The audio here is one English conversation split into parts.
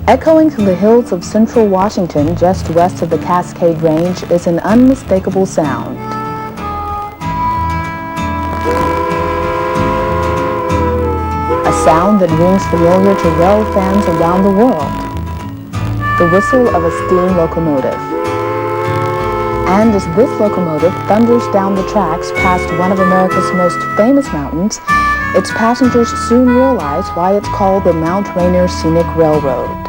Echoing through the hills of central Washington, just west of the Cascade Range, is an unmistakable sound. A sound that rings familiar to rail fans around the world. The whistle of a steam locomotive. And as this locomotive thunders down the tracks past one of America's most famous mountains, its passengers soon realize why it's called the Mount Rainier Scenic Railroad.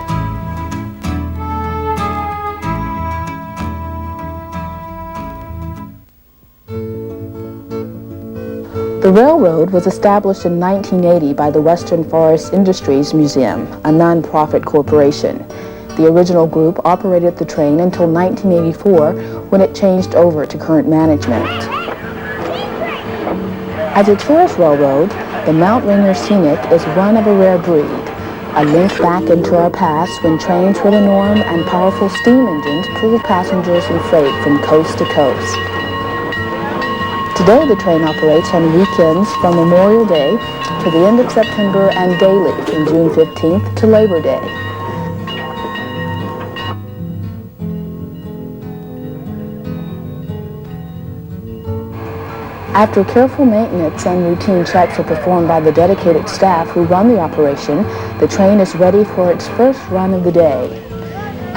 The railroad was established in 1980 by the Western Forest Industries Museum, a non-profit corporation. The original group operated the train until 1984, when it changed over to current management. As a tourist railroad, the Mount Rainier Scenic is one of a rare breed, a link back into our past when trains were the norm and powerful steam engines pulled passengers and freight from coast to coast. Today, the train operates on weekends from Memorial Day to the end of September and daily from June 15th to Labor Day. After careful maintenance and routine checks are performed by the dedicated staff who run the operation, the train is ready for its first run of the day.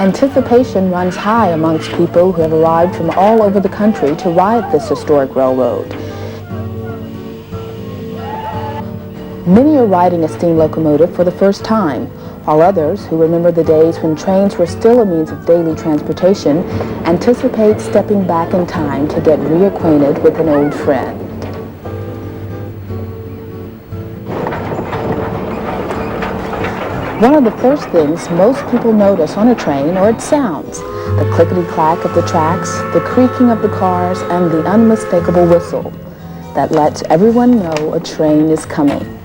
Anticipation runs high amongst people who have arrived from all over the country to ride this historic railroad. Many are riding a steam locomotive for the first time, while others, who remember the days when trains were still a means of daily transportation, anticipate stepping back in time to get reacquainted with an old friend. One of the first things most people notice on a train are its sounds, the clickety-clack of the tracks, the creaking of the cars, and the unmistakable whistle that lets everyone know a train is coming.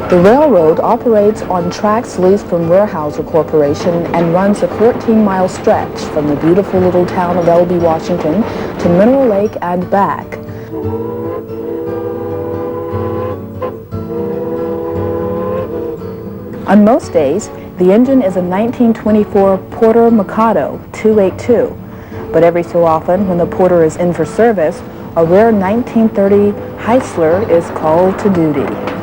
The railroad operates on tracks leased from Weyerhaeuser Corporation and runs a 14-mile stretch from the beautiful little town of Elbe, Washington to Mineral Lake and back. On most days, the engine is a 1924 Porter Mikado 282, but every so often, when the Porter is in for service, a rare 1930 Heisler is called to duty.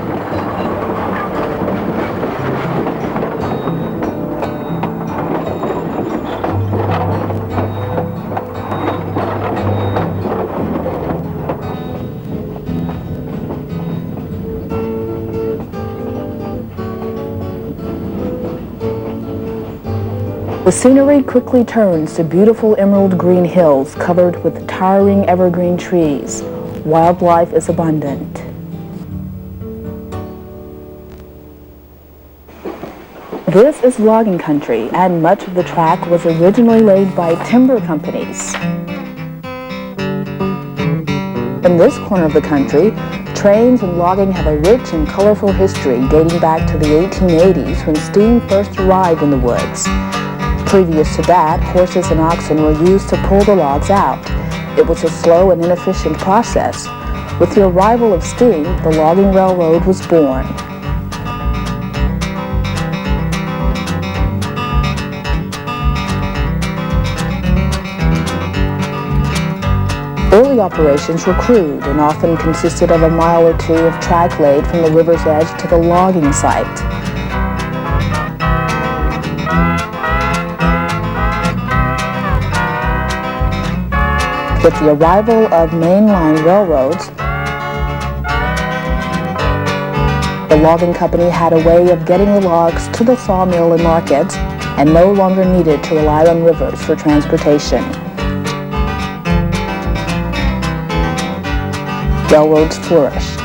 The scenery quickly turns to beautiful emerald green hills covered with towering evergreen trees. Wildlife is abundant. This is logging country, and much of the track was originally laid by timber companies. In this corner of the country, trains and logging have a rich and colorful history dating back to the 1880s when steam first arrived in the woods. Previous to that, horses and oxen were used to pull the logs out. It was a slow and inefficient process. With the arrival of steam, the logging railroad was born. Early operations were crude and often consisted of a mile or two of track laid from the river's edge to the logging site. With the arrival of mainline railroads, the logging company had a way of getting the logs to the sawmill and markets and no longer needed to rely on rivers for transportation. Railroads flourished.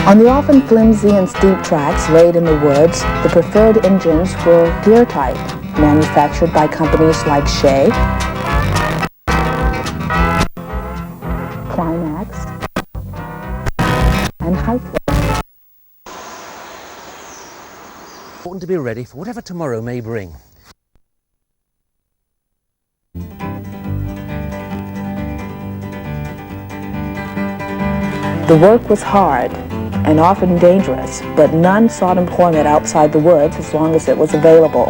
On the often flimsy and steep tracks laid in the woods, the preferred engines were gear type, manufactured by companies like Shea, Climax, and Hyflux. Important to be ready for whatever tomorrow may bring. The work was hard and often dangerous, but none sought employment outside the woods as long as it was available.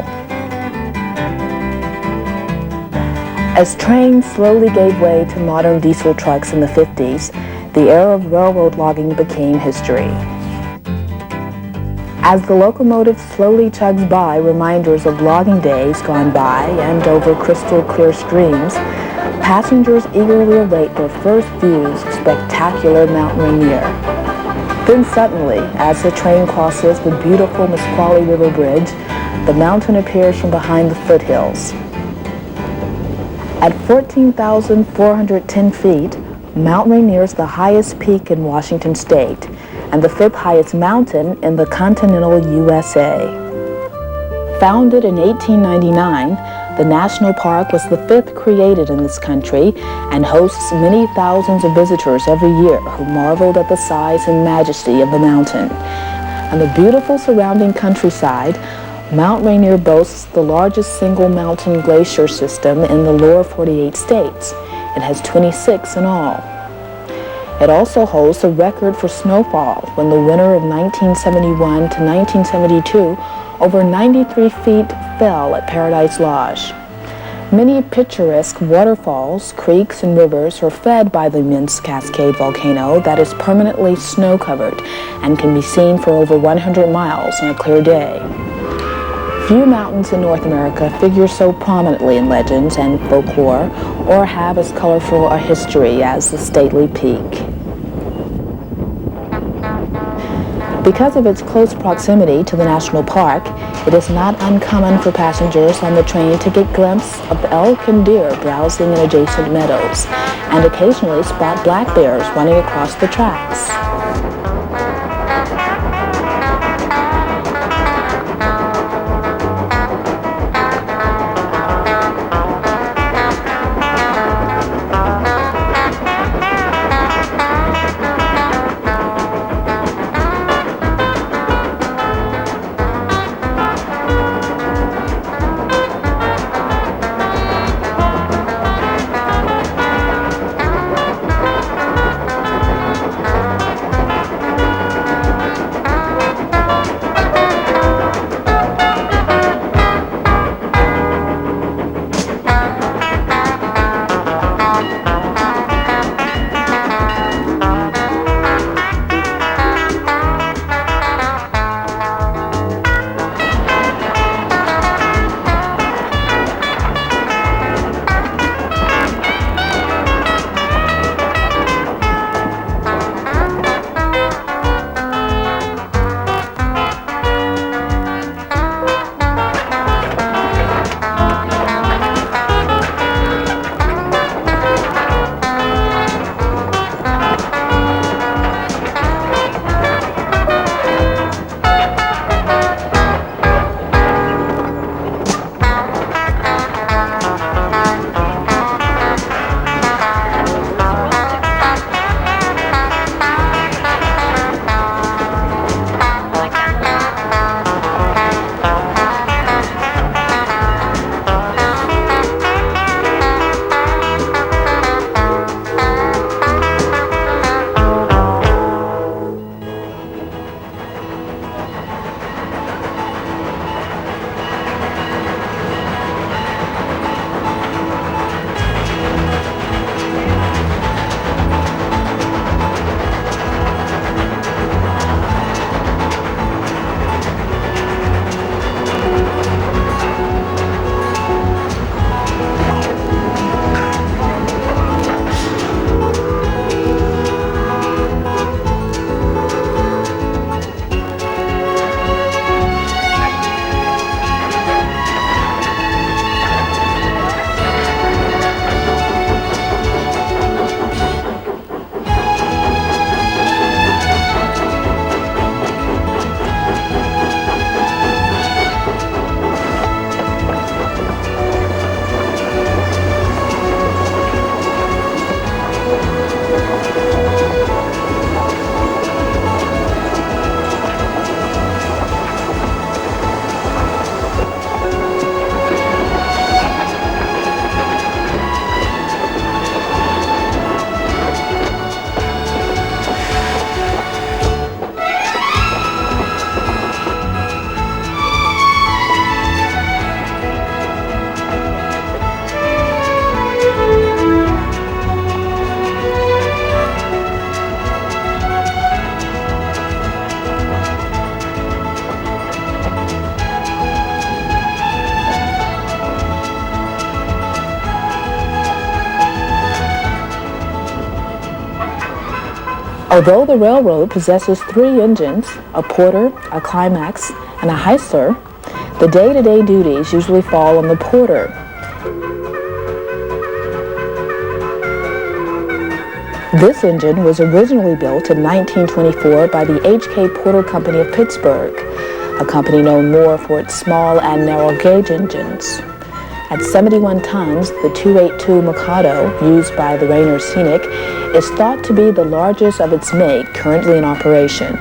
As trains slowly gave way to modern diesel trucks in the 50s, the era of railroad logging became history. As the locomotive slowly chugs by reminders of logging days gone by and over crystal clear streams, passengers eagerly await their first views of spectacular Mount Rainier. Then suddenly, as the train crosses the beautiful Nisqually River Bridge, the mountain appears from behind the foothills. At 14,410 feet, Mount Rainier is the highest peak in Washington State and the fifth highest mountain in the continental USA. Founded in 1899, the national park was the fifth created in this country and hosts many thousands of visitors every year who marveled at the size and majesty of the mountain. On the beautiful surrounding countryside, Mount Rainier boasts the largest single mountain glacier system in the lower 48 states. It has 26 in all. It also holds the record for snowfall when the winter of 1971 to 1972 over 93 feet fell at Paradise Lodge. Many picturesque waterfalls, creeks, and rivers are fed by the immense Cascade volcano that is permanently snow-covered and can be seen for over 100 miles on a clear day. Few mountains in North America figure so prominently in legends and folklore or have as colorful a history as the stately peak. Because of its close proximity to the national park, it is not uncommon for passengers on the train to get a glimpse of elk and deer browsing in adjacent meadows, and occasionally spot black bears running across the tracks. Although the railroad possesses 3 engines, a Porter, a Climax, and a Heisler, the day-to-day duties usually fall on the Porter. This engine was originally built in 1924 by the H.K. Porter Company of Pittsburgh, a company known more for its small and narrow-gauge engines. At 71 tons, the 282 Mikado, used by the Rainier Scenic, is thought to be the largest of its make currently in operation.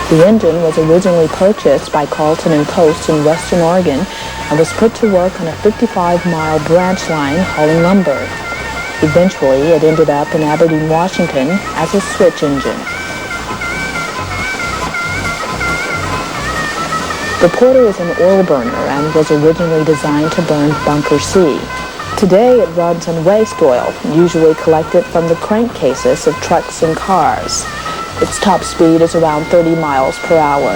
The engine was originally purchased by Carlton and Post in Western Oregon and was put to work on a 55-mile branch line hauling lumber. Eventually, it ended up in Aberdeen, Washington as a switch engine. The Porter is an oil burner and was originally designed to burn Bunker C. Today, it runs on waste oil, usually collected from the crankcases of trucks and cars. Its top speed is around 30 miles per hour.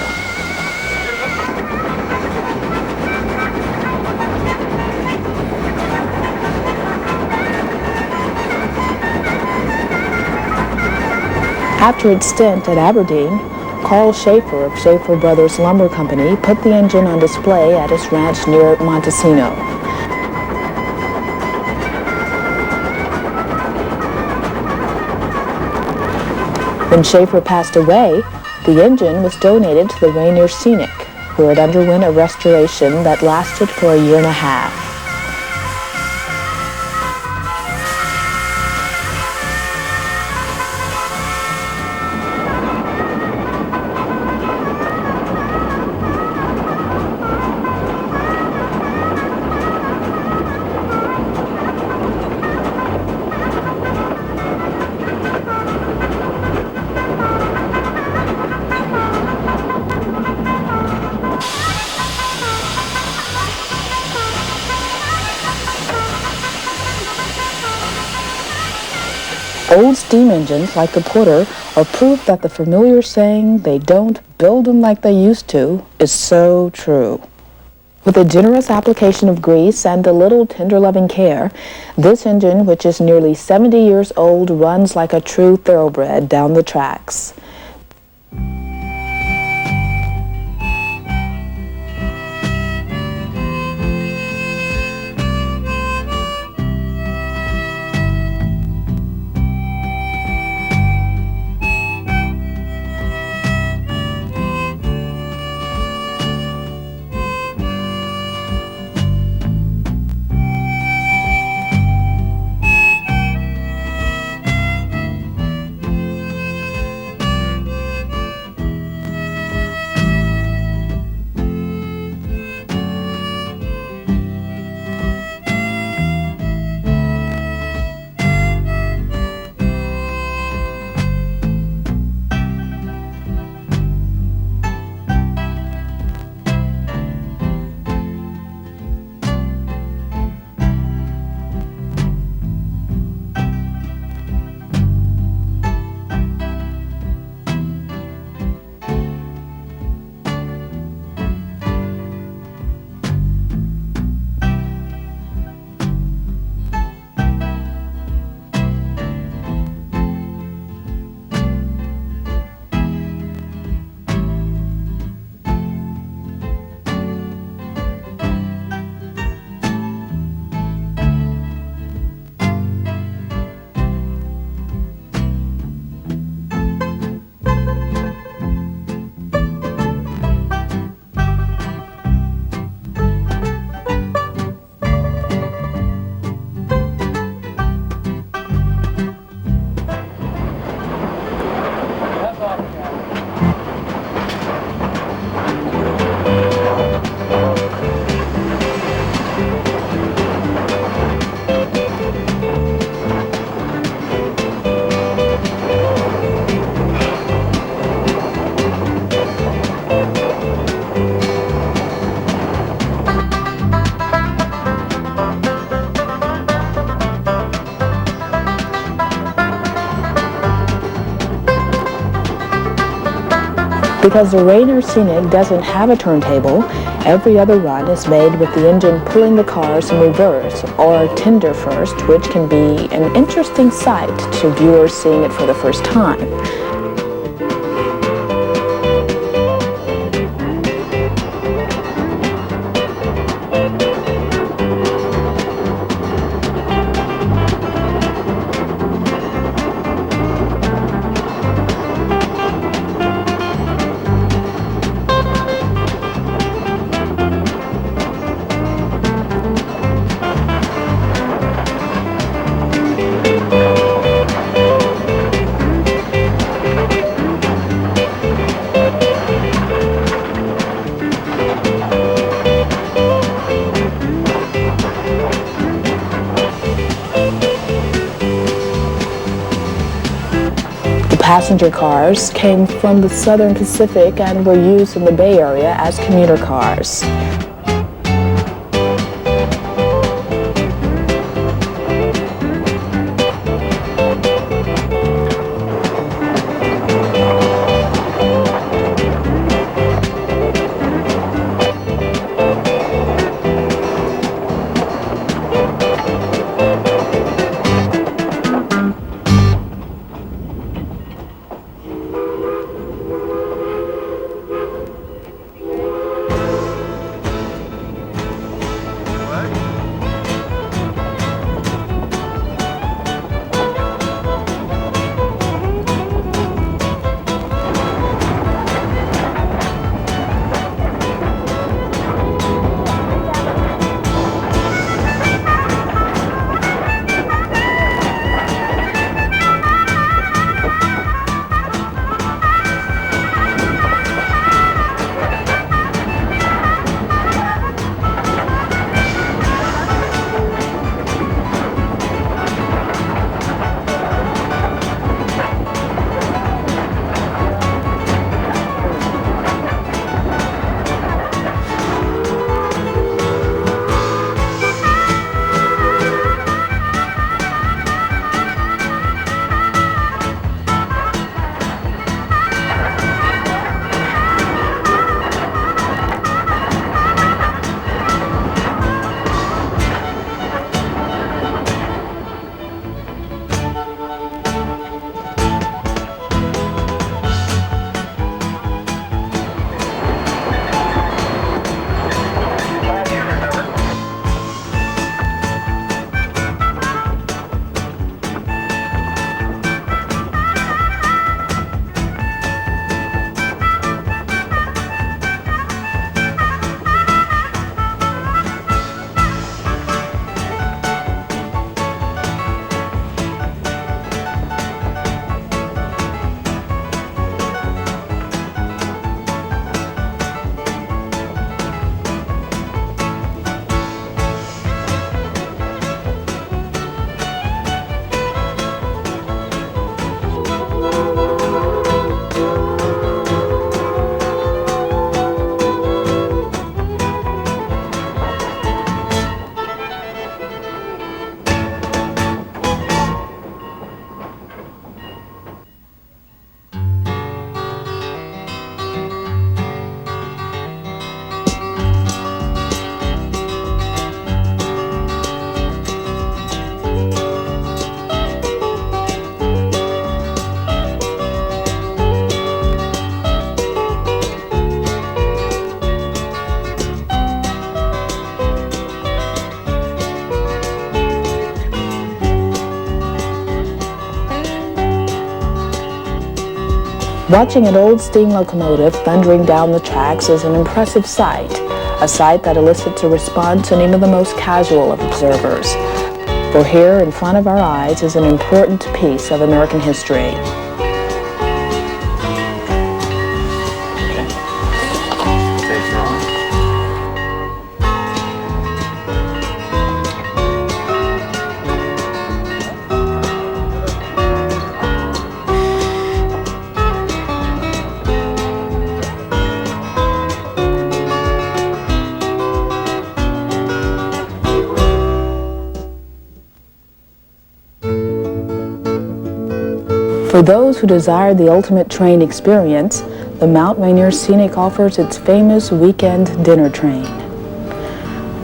After its stint at Aberdeen, Carl Schaefer of Schaefer Brothers Lumber Company put the engine on display at his ranch near Montesino. When Schaefer passed away, the engine was donated to the Rainier Scenic, where it underwent a restoration that lasted for a year and a half. Old steam engines like the Porter are proof that the familiar saying, "they don't build them like they used to," is so true. With a generous application of grease and a little tender-loving care, this engine, which is nearly 70 years old, runs like a true thoroughbred down the tracks. Because the Rainier Scenic doesn't have a turntable, every other run is made with the engine pulling the cars in reverse or tender first, which can be an interesting sight to viewers seeing it for the first time. Passenger cars came from the Southern Pacific and were used in the Bay Area as commuter cars. Watching an old steam locomotive thundering down the tracks is an impressive sight, a sight that elicits a response in even the most casual of observers. For here in front of our eyes is an important piece of American history. For those who desire the ultimate train experience, the Mount Rainier Scenic offers its famous weekend dinner train.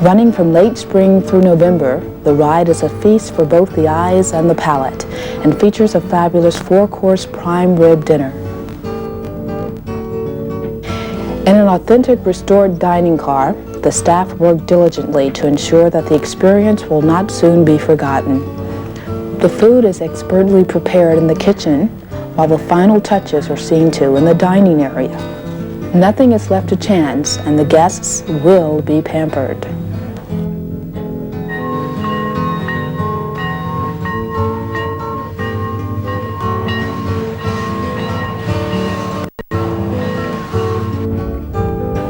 Running from late spring through November, the ride is a feast for both the eyes and the palate and features a fabulous 4-course prime rib dinner. In an authentic restored dining car, the staff work diligently to ensure that the experience will not soon be forgotten. The food is expertly prepared in the kitchen, while the final touches are seen to in the dining area. Nothing is left to chance, and the guests will be pampered.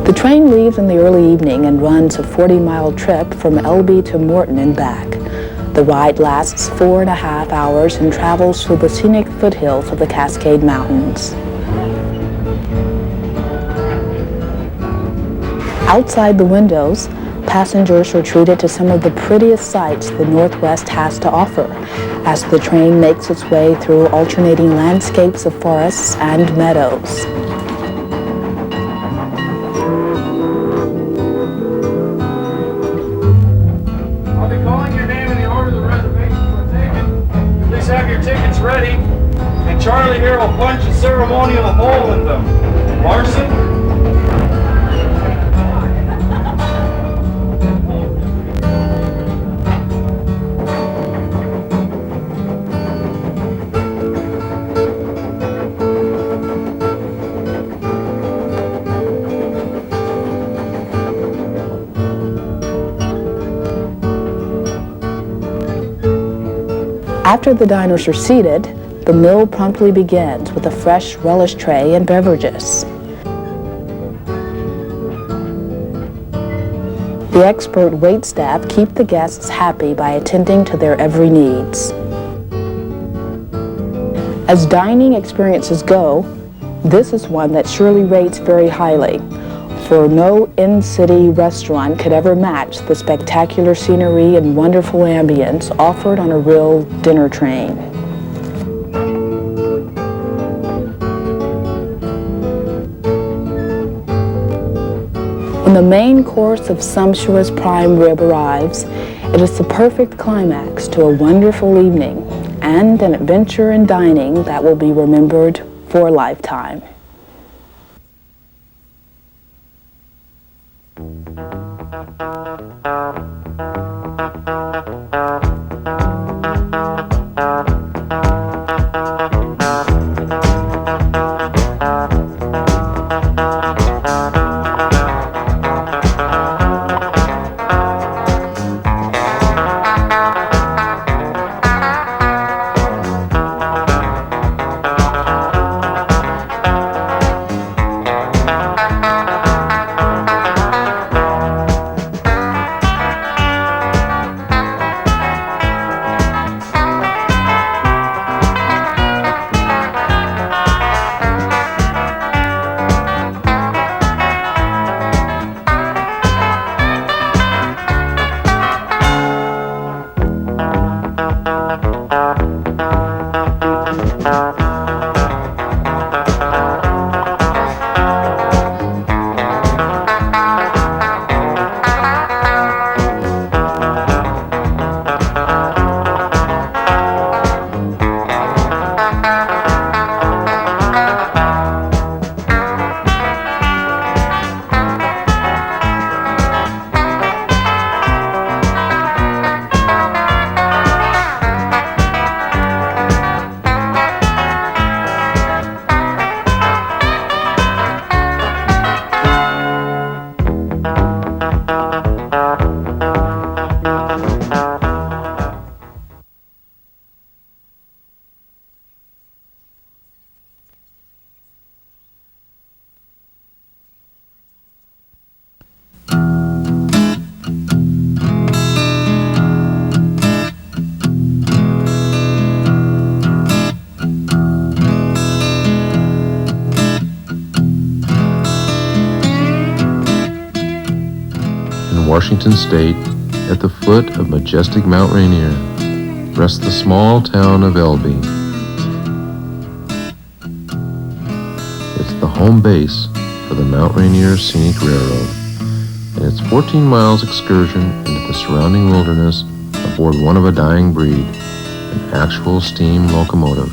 The train leaves in the early evening and runs a 40-mile trip from Elby to Morton and back. The ride lasts 4.5 hours and travels through the scenic foothills of the Cascade Mountains. Outside the windows, passengers are treated to some of the prettiest sights the Northwest has to offer as the train makes its way through alternating landscapes of forests and meadows. Ready, and Charlie here will punch a ceremonial hole in them. Larson? After the diners are seated, the meal promptly begins with a fresh relish tray and beverages. The expert waitstaff keep the guests happy by attending to their every needs. As dining experiences go, this is one that Shirley rates very highly, for no in-city restaurant could ever match the spectacular scenery and wonderful ambience offered on a real dinner train. When the main course of sumptuous prime rib arrives, it is the perfect climax to a wonderful evening and an adventure in dining that will be remembered for a lifetime. Washington State, at the foot of majestic Mount Rainier, rests the small town of Elby. It's the home home base for the Mount Rainier Scenic Railroad and its 14 miles excursion into the surrounding wilderness aboard one of a dying breed, an actual steam locomotive.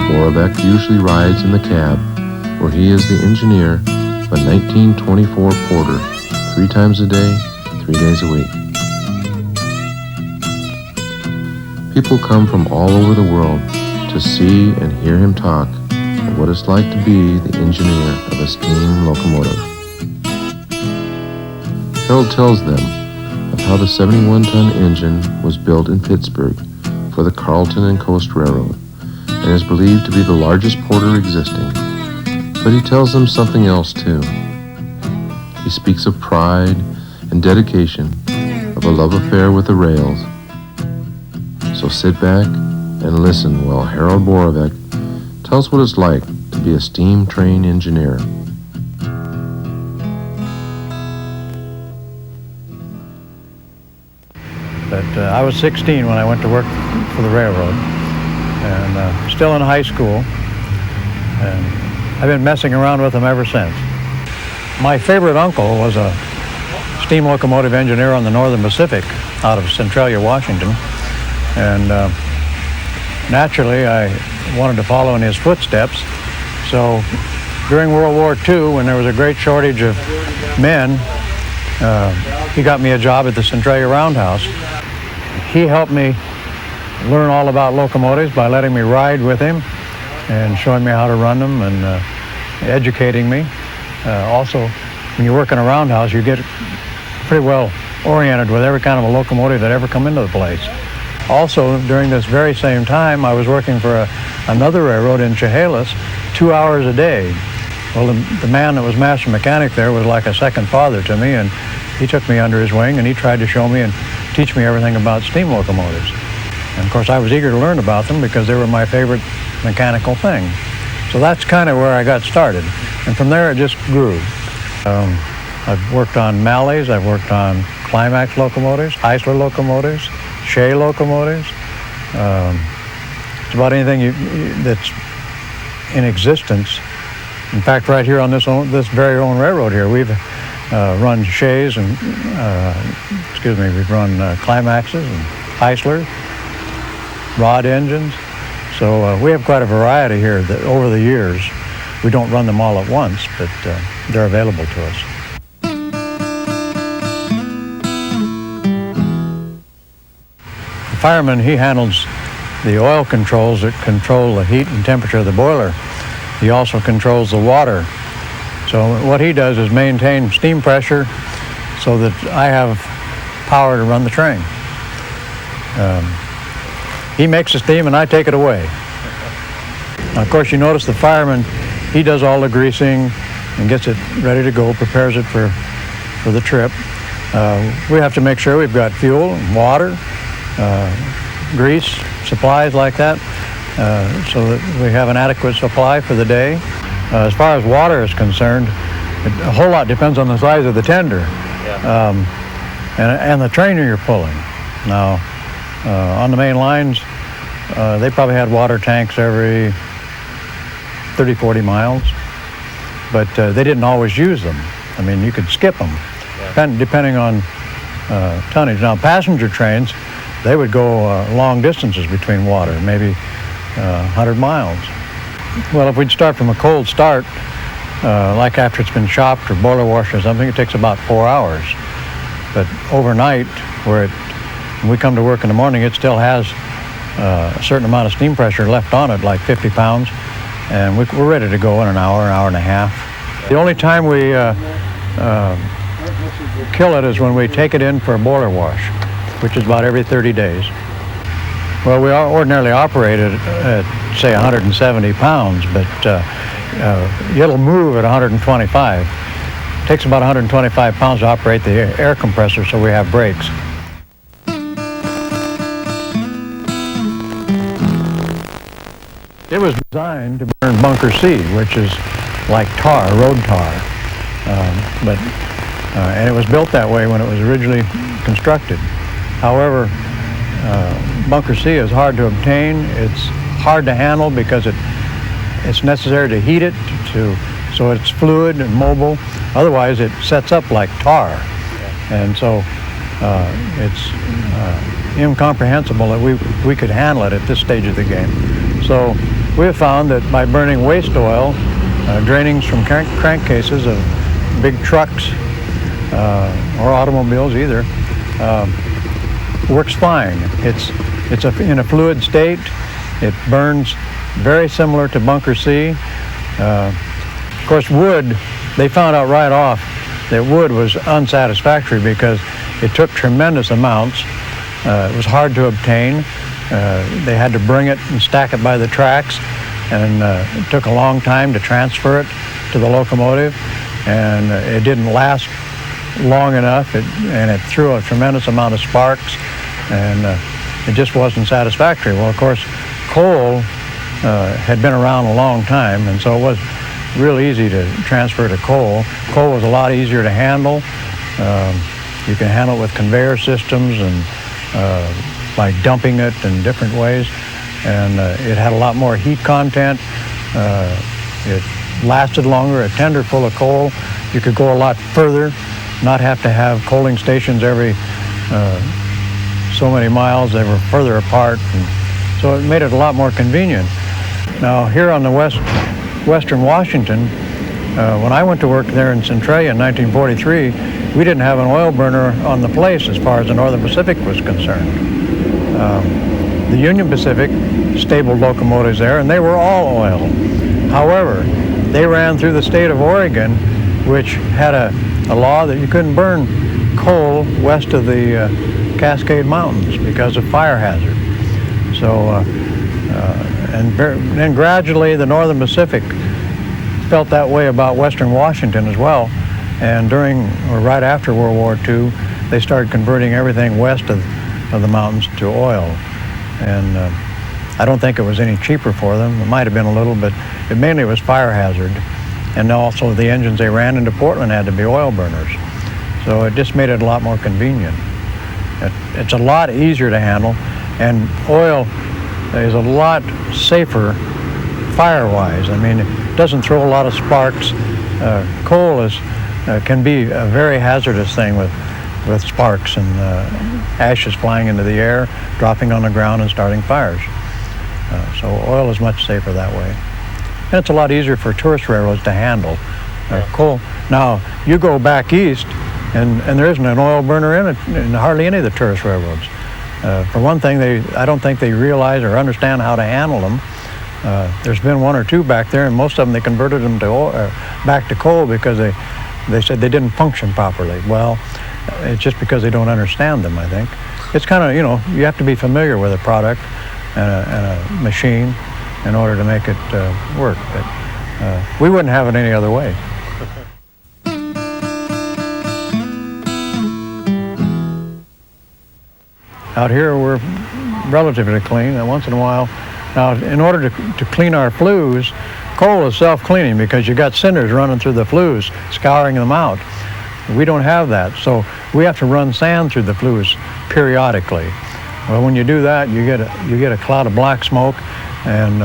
Borobeck usually rides in the cab, where he is the engineer of a 1924 Porter, 3 times a day, 3 days a week. People come from all over the world to see and hear him talk of what it's like to be the engineer of a steam locomotive. Harold tells them of how the 71-ton engine was built in Pittsburgh for the Carleton and Coast Railroad, and is believed to be the largest porter existing. But he tells them something else too. He speaks of pride and dedication, of a love affair with the rails. So sit back and listen while Harold Borobeck tells what it's like to be a steam train engineer. But I was 16 when I went to work for the railroad, and still in high school, and I've been messing around with them ever since. My favorite uncle was a steam locomotive engineer on the Northern Pacific out of Centralia, Washington, and naturally I wanted to follow in his footsteps. So during World War II, when there was a great shortage of men, he got me a job at the Centralia Roundhouse. He helped me learn all about locomotives by letting me ride with him and showing me how to run them and educating me. Also, when you work in a roundhouse, you get pretty well oriented with every kind of a locomotive that ever come into the place. Also, during this very same time, I was working for another railroad in Chehalis 2 hours a day. Well, the man that was master mechanic there was like a second father to me, and he took me under his wing and he tried to show me and teach me everything about steam locomotives. And of course, I was eager to learn about them because they were my favorite mechanical thing. So that's kind of where I got started. And from there, it just grew. I've worked on Malleys, I've worked on Climax locomotives, Heisler locomotives, Shea locomotives. It's about anything that's in existence. In fact, right here on this very own railroad here, we've run Shays and, we've run Climaxes and Heislers, rod engines. So we have quite a variety here that over the years, we don't run them all at once, but they're available to us. The fireman, he handles the oil controls that control the heat and temperature of the boiler. He also controls the water. So what he does is maintain steam pressure so that I have power to run the train. He makes the steam and I take it away. Now, of course, you notice the fireman, he does all the greasing and gets it ready to go, prepares it for the trip. We have to make sure we've got fuel, water, grease, supplies like that, so that we have an adequate supply for the day. As far as water is concerned, a whole lot depends on the size of the tender and the train you're pulling. Now, on the main lines, they probably had water tanks every 30, 40 miles, but they didn't always use them. I mean, you could skip them, depending on tonnage. Now, passenger trains, they would go long distances between water, maybe 100 miles. Well, if we'd start from a cold start, like after it's been chopped or boiler washed or something, it takes about 4 hours. But overnight, when we come to work in the morning, it still has a certain amount of steam pressure left on it, like 50 pounds, and we're ready to go in an hour and a half. The only time we kill it is when we take it in for a boiler wash, which is about every 30 days. Well, we ordinarily operate at, say, 170 pounds, but it'll move at 125. It takes about 125 pounds to operate the air compressor, so we have brakes. It was designed to burn bunker C, which is like tar, road tar. And it was built that way when it was originally constructed. However, bunker C is hard to obtain. It's hard to handle because it's necessary to heat it so it's fluid and mobile. Otherwise, it sets up like tar. And so it's incomprehensible that we could handle it at this stage of the game. So we have found that by burning waste oil, drainings from crankcases of big trucks or automobiles either, works fine. It's in a fluid state. It burns very similar to bunker C. Of course, wood, they found out right off that wood was unsatisfactory because it took tremendous amounts. It was hard to obtain. They had to bring it and stack it by the tracks, and it took a long time to transfer it to the locomotive, and it didn't last long enough, and it threw a tremendous amount of sparks, and it just wasn't satisfactory. Well, of course, coal had been around a long time, and so it was real easy to transfer to coal. Coal was a lot easier to handle. You can handle it with conveyor systems and by dumping it in different ways, and it had a lot more heat content. It lasted longer. A tender full of coal, you could go a lot further, not have to have coaling stations every so many miles. They were further apart, and so it made it a lot more convenient. Now here on the western Washington, when I went to work there in Centralia in 1943, we didn't have an oil burner on the place as far as the Northern Pacific was concerned. The Union Pacific stabled locomotives there, and they were all oil. However, they ran through the state of Oregon, which had a law that you couldn't burn coal west of the Cascade Mountains because of fire hazard. So, and then gradually the Northern Pacific felt that way about Western Washington as well. And during, or right after World War II, they started converting everything west of the mountains to oil. And I don't think it was any cheaper for them. It might have been a little, but it mainly was fire hazard. And also the engines they ran into Portland had to be oil burners. So it just made it a lot more convenient. It's a lot easier to handle, and oil is a lot safer fire-wise. I mean, it doesn't throw a lot of sparks. Coal can be a very hazardous thing with sparks and ashes flying into the air, dropping on the ground and starting fires. So oil is much safer that way. And it's a lot easier for tourist railroads to handle. Coal. Now, you go back east, and there isn't an oil burner in it, in hardly any of the tourist railroads. For one thing, I don't think they realize or understand how to handle them. There's been one or two back there, and most of them they converted them to back to coal because they said they didn't function properly. Well, it's just because they don't understand them, I think. It's kind of, you have to be familiar with a product and a machine in order to make it work. But we wouldn't have it any other way. Out here we're relatively clean, and once in a while. Now, in order to clean our flues, coal is self-cleaning because you got cinders running through the flues, scouring them out. We don't have that, so we have to run sand through the flues periodically. Well, when you do that, you get a cloud of black smoke and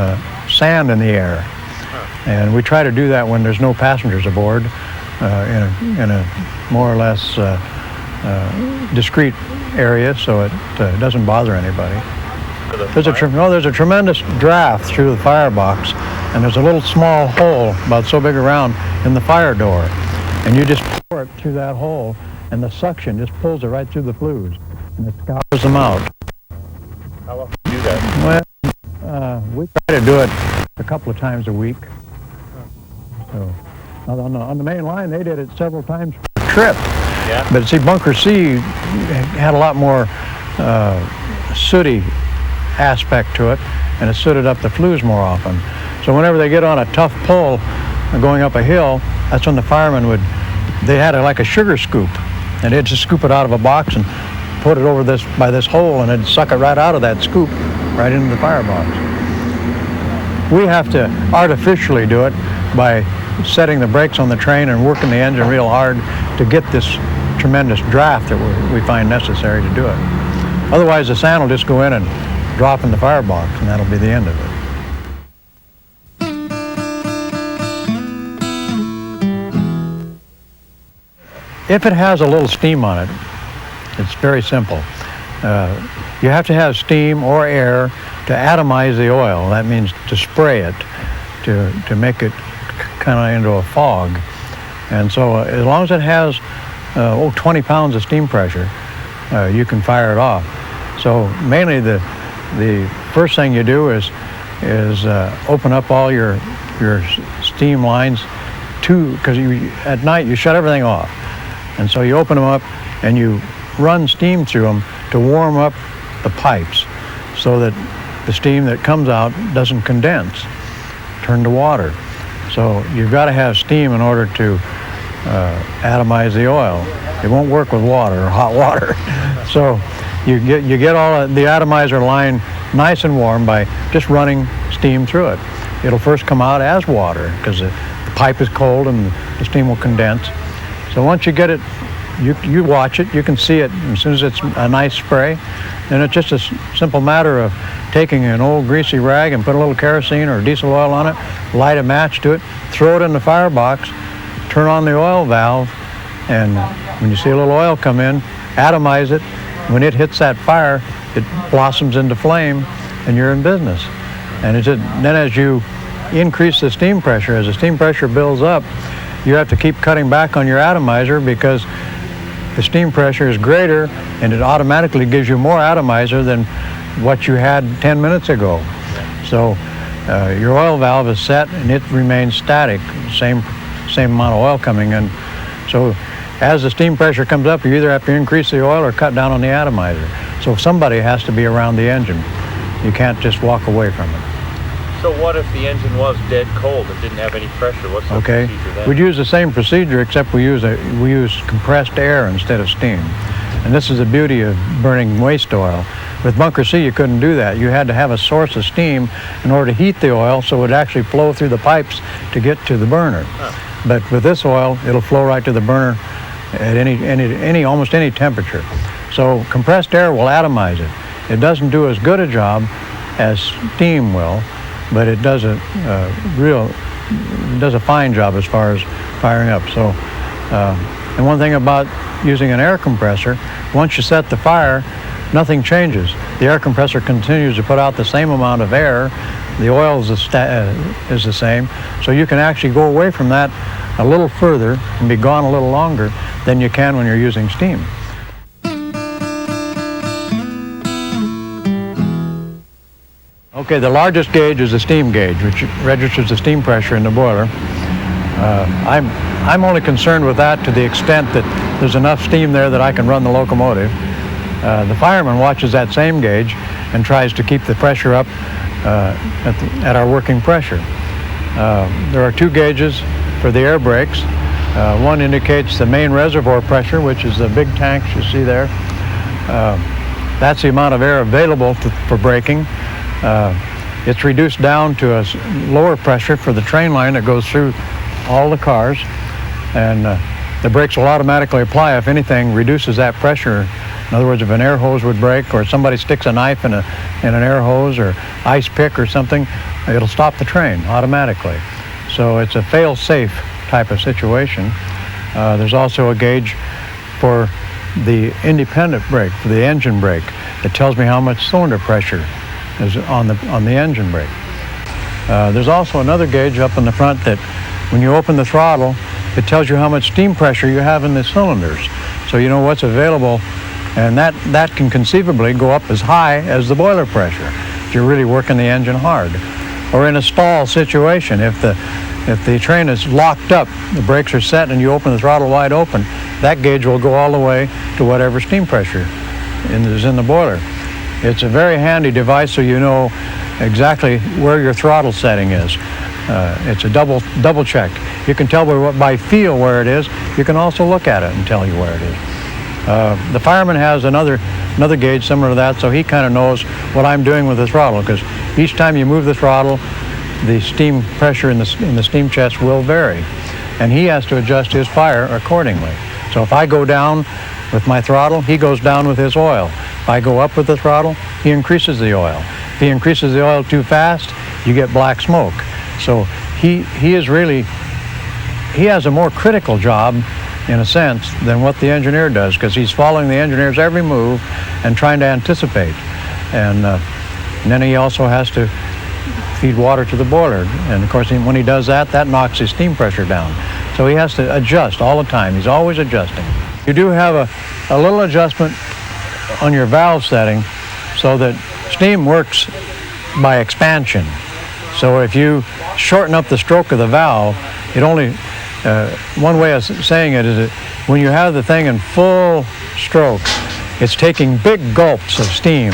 sand in the air. And we try to do that when there's no passengers aboard in a more or less discreet area, so it doesn't bother anybody. There's a tremendous draft through the firebox, and there's a little small hole about so big around in the fire door, and you just pour it through that hole, and the suction just pulls it right through the flues, and it scours them out. How often do you do that? Well, we try to do it a couple of times a week. So on the main line, they did it several times per trip. Yeah. But see, bunker C had a lot more sooty aspect to it, and it sooted up the flues more often. So whenever they get on a tough pull going up a hill, that's when the firemen they had like a sugar scoop, and they'd just scoop it out of a box and put it over by this hole, and it'd suck it right out of that scoop right into the firebox. We have to artificially do it by setting the brakes on the train and working the engine real hard to get this tremendous draft that we find necessary to do it. Otherwise, the sand will just go in and drop in the firebox, and that'll be the end of it. If it has a little steam on it, it's very simple. You have to have steam or air to atomize the oil. That means to spray it, to make it kind of into a fog. And so as long as it has 20 pounds of steam pressure, you can fire it off. So mainly the first thing you do is open up all your steam lines because at night you shut everything off. And so you open them up and you run steam through them to warm up the pipes so that the steam that comes out doesn't condense, turn to water. So you've got to have steam in order to atomize the oil. It won't work with water or hot water. So you get all of the atomizer line nice and warm by just running steam through it. It'll first come out as water because the pipe is cold and the steam will condense. So once you get it, you watch it, you can see it as soon as it's a nice spray. Then it's just a simple matter of taking an old greasy rag and put a little kerosene or diesel oil on it, light a match to it, throw it in the firebox, turn on the oil valve, and when you see a little oil come in, atomize it. When it hits that fire, it blossoms into flame, and you're in business. And then as you increase the steam pressure, as the steam pressure builds up, you have to keep cutting back on your atomizer because the steam pressure is greater and it automatically gives you more atomizer than what you had 10 minutes ago. So your oil valve is set and it remains static, same amount of oil coming in. So as the steam pressure comes up, you either have to increase the oil or cut down on the atomizer. So somebody has to be around the engine. You can't just walk away from it. So what if the engine was dead cold and didn't have any pressure? What's the procedure then? We'd use the same procedure except we use compressed air instead of steam. And this is the beauty of burning waste oil. With Bunker C, you couldn't do that. You had to have a source of steam in order to heat the oil so it would actually flow through the pipes to get to the burner. But with this oil, it'll flow right to the burner at almost any temperature. So compressed air will atomize it. It doesn't do as good a job as steam will, but it does a fine job as far as firing up. So, and one thing about using an air compressor, once you set the fire, nothing changes. The air compressor continues to put out the same amount of air. The oil is the same. So you can actually go away from that a little further and be gone a little longer than you can when you're using steam. Okay, the largest gauge is the steam gauge, which registers the steam pressure in the boiler. I'm only concerned with that to the extent that there's enough steam there that I can run the locomotive. The fireman watches that same gauge and tries to keep the pressure up at our working pressure. There are two gauges for the air brakes. One indicates the main reservoir pressure, which is the big tanks you see there. That's the amount of air available for braking. It's reduced down to a lower pressure for the train line that goes through all the cars, and the brakes will automatically apply if anything reduces that pressure. In other words, if an air hose would break or somebody sticks a knife in an air hose or ice pick or something, it'll stop the train automatically. So it's a fail-safe type of situation. There's also a gauge for the independent brake, for the engine brake. It tells me how much cylinder pressure is on the engine brake. There's also another gauge up in the front that when you open the throttle, it tells you how much steam pressure you have in the cylinders. So you know what's available, and that can conceivably go up as high as the boiler pressure if you're really working the engine hard. Or in a stall situation, if the train is locked up, the brakes are set and you open the throttle wide open, that gauge will go all the way to whatever steam pressure is in the boiler. It's a very handy device so you know exactly where your throttle setting is. It's a double check. You can tell by feel where it is. You can also look at it and tell you where it is. The fireman has another gauge similar to that, so he kind of knows what I'm doing with the throttle, because each time you move the throttle, the steam pressure in the steam chest will vary, and he has to adjust his fire accordingly. So if I go down with my throttle, he goes down with his oil. If I go up with the throttle, he increases the oil. If he increases the oil too fast, you get black smoke. So he has a more critical job, in a sense, than what the engineer does, because he's following the engineer's every move and trying to anticipate. And then he also has to feed water to the boiler. And of course, when he does that, that knocks his steam pressure down. So he has to adjust all the time. He's always adjusting. You do have a little adjustment on your valve setting so that steam works by expansion. So if you shorten up the stroke of the valve, it only, one way of saying it is that when you have the thing in full stroke, it's taking big gulps of steam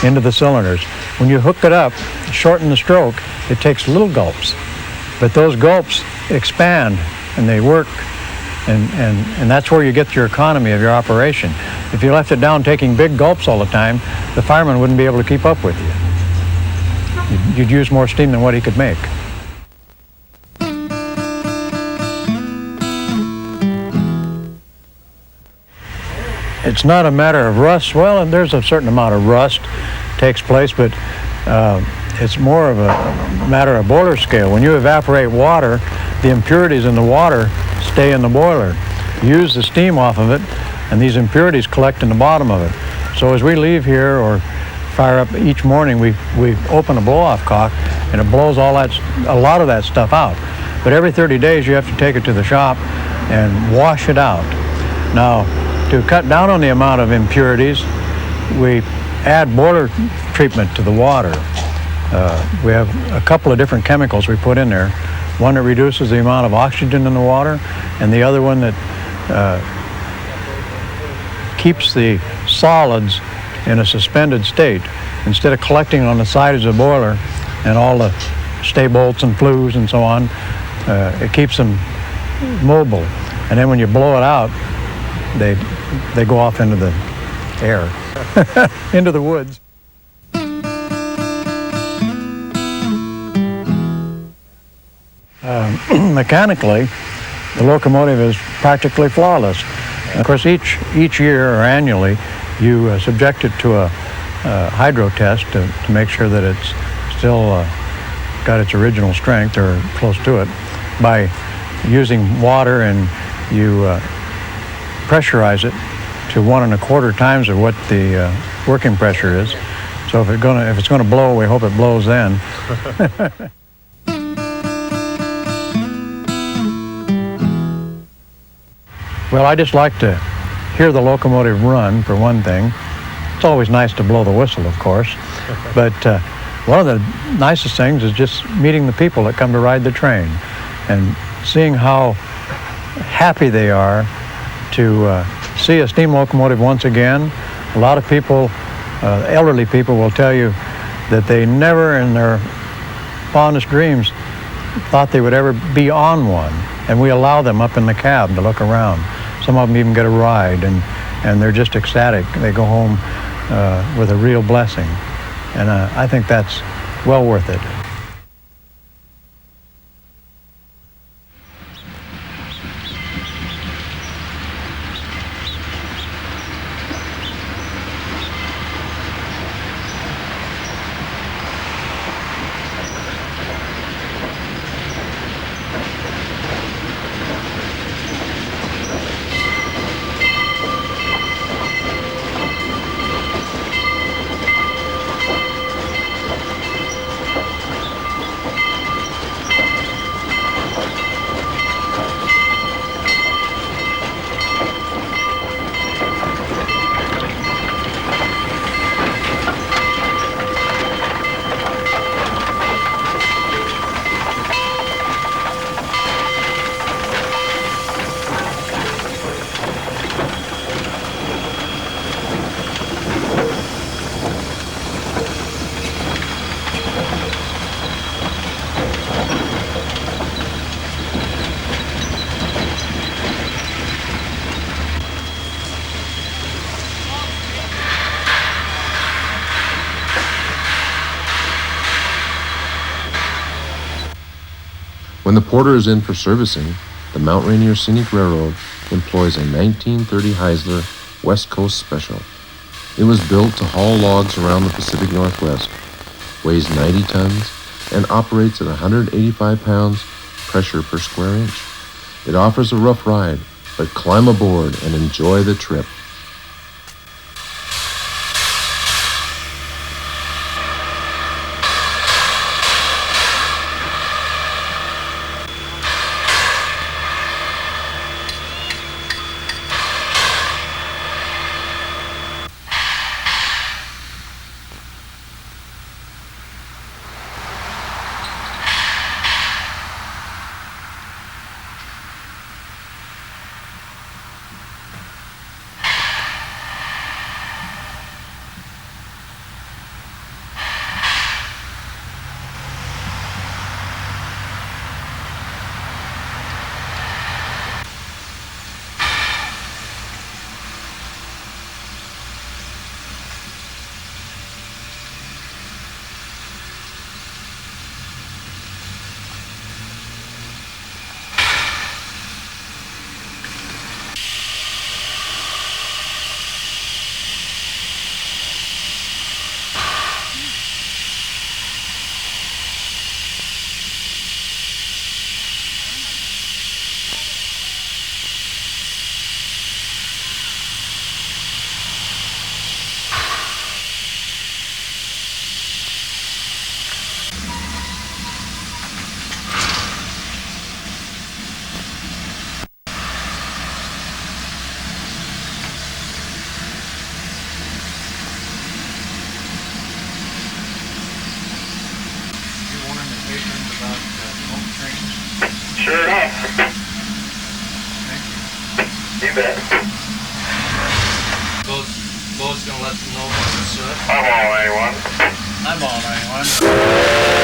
into the cylinders. When you hook it up, shorten the stroke, it takes little gulps. But those gulps expand and they work, and that's where you get your economy of your operation. If you left it down taking big gulps all the time, the fireman wouldn't be able to keep up with you. You'd use more steam than what he could make. It's not a matter of rust. Well, and there's a certain amount of rust takes place, but it's more of a matter of boiler scale. When you evaporate water, the impurities in the water stay in the boiler. You use the steam off of it, and these impurities collect in the bottom of it. So as we leave here or fire up each morning, we open a blow-off cock, and it blows a lot of that stuff out. But every 30 days, you have to take it to the shop and wash it out. Now, to cut down on the amount of impurities, we add boiler treatment to the water. We have a couple of different chemicals we put in there. One that reduces the amount of oxygen in the water, and the other one that keeps the solids in a suspended state. Instead of collecting on the sides of the boiler and all the stay bolts and flues and so on, it keeps them mobile. And then when you blow it out, they go off into the air, into the woods. Mechanically, the locomotive is practically flawless. Of course, each year or annually, you subject it to a hydro test to make sure that it's still got its original strength or close to it by using water, and you pressurize it to 1 1/4 times of what the working pressure is. So if it's gonna blow, we hope it blows then. Well, I just like to hear the locomotive run, for one thing. It's always nice to blow the whistle, of course. But one of the nicest things is just meeting the people that come to ride the train and seeing how happy they are to see a steam locomotive once again. A lot of people, elderly people, will tell you that they never in their fondest dreams thought they would ever be on one. And we allow them up in the cab to look around. Some of them even get a ride, and they're just ecstatic. They go home with a real blessing. And I think that's well worth it. When the Porter is in for servicing, the Mount Rainier Scenic Railroad employs a 1930 Heisler West Coast Special. It was built to haul logs around the Pacific Northwest, weighs 90 tons, and operates at 185 pounds pressure per square inch. It offers a rough ride, but climb aboard and enjoy the trip. Sure enough. You bet. Bo's gonna let them know about this, I'm all anyone. I'm all right, one.